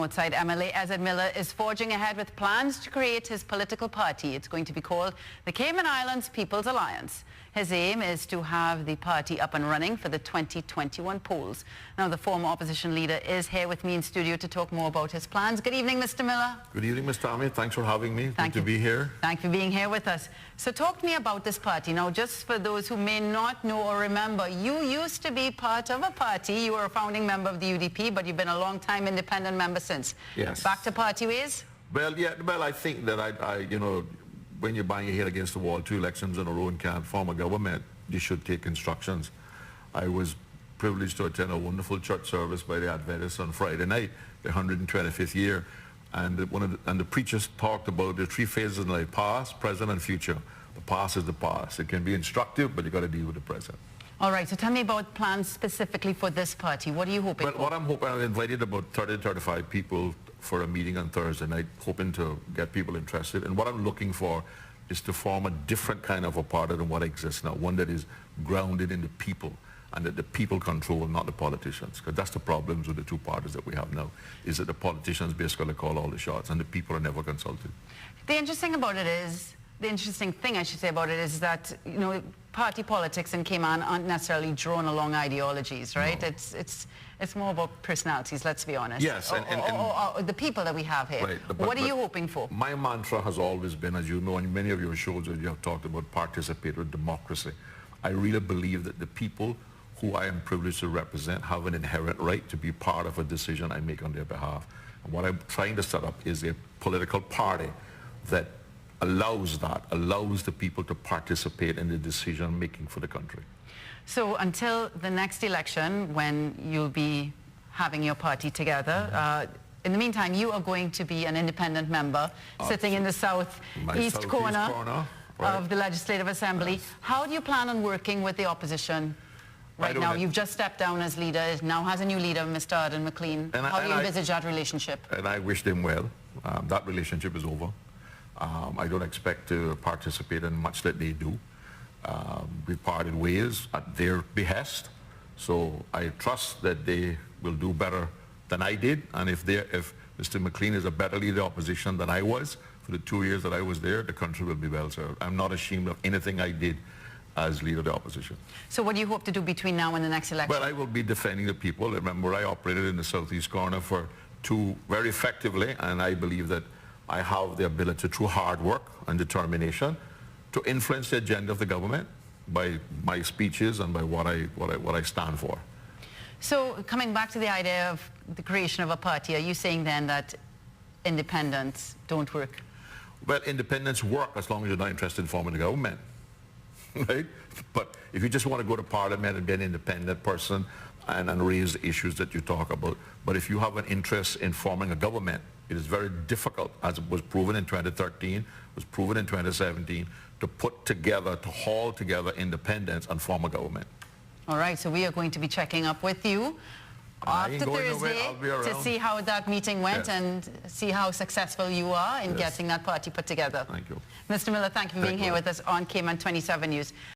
Northside MLA Ezzard Miller is forging ahead with plans to create his political party. It's going to be called the Cayman Islands People's Alliance. His aim is to have the party up and running for the 2021 polls. Now, the former opposition leader is here with me in studio to talk more about his plans. Good evening, Mr. Miller. Good evening, Ms. Tammi. Thanks for having me. Good to be here. Thank you for being here with us. So talk to me about this party. Now, just for those who may not know or remember, you used to be part of a party. You were a founding member of the UDP, but you've been a long-time independent member since. Yes. Back to party ways? Well, yeah, I think that you know, when you're banging your head against the wall 2 elections in a row and can't form a government, you should take instructions. I was privileged to attend a wonderful church service by the Adventists on Friday night, the 125th year, and the preachers talked about the 3 phases in life: past, present, and future. The past is the past. It can be instructive, but you got to deal with the present. All right, so tell me about plans specifically for this party. What are you hoping for? What I'm hoping, I've invited about 30 to 35 people for a meeting on Thursday night, hoping to get people interested. And what I'm looking for is to form a different kind of a party than what exists now, one that is grounded in the people, and that the people control, not the politicians. Because that's the problems with the 2 parties that we have now, is that the politicians basically call all the shots and the people are never consulted. The interesting thing I should say about it is that, you know, party politics in Cayman aren't necessarily drawn along ideologies, right? No. It's more about personalities, let's be honest. Yes. Or the people that we have here. Right, what are you hoping for? My mantra has always been, as you know, in many of your shows where you have talked about participatory democracy. I really believe that the people who I am privileged to represent have an inherent right to be part of a decision I make on their behalf. And what I'm trying to set up is a political party that allows the people to participate in the decision making for the country. So until the next election, when you'll be having your party together, in the meantime, you are going to be an independent member sitting in the southeast corner of the Legislative Assembly. Yes. How do you plan on working with the opposition right now? You've just stepped down as leader. It now has a new leader, Mr. Arden McLean. How do you envisage that relationship? And I wish them well. That relationship is over. I don't expect to participate in much that they do. We parted ways at their behest, so I trust that they will do better than I did, and if Mr. McLean is a better leader of opposition than I was for the 2 years that I was there, the country will be well served. I'm not ashamed of anything I did as leader of the opposition. So what do you hope to do between now and the next election? Well, I will be defending the people. Remember, I operated in the southeast corner for very effectively, and I believe that I have the ability, through hard work and determination, to influence the agenda of the government by my speeches and by what I stand for. So coming back to the idea of the creation of a party, are you saying then that independents don't work? Well, independents work as long as you're not interested in forming a government, right? But if you just want to go to Parliament and be an independent person and raise the issues that you talk about, but if you have an interest in forming a government, it is very difficult, as it was proven in 2013, was proven in 2017, to haul together independents and form a government. All right, so we are going to be checking up with you after Thursday to see how that meeting went and see how successful you are in getting that party put together. Thank you. Mr. Miller, thank you for being here with us on Cayman 27 News.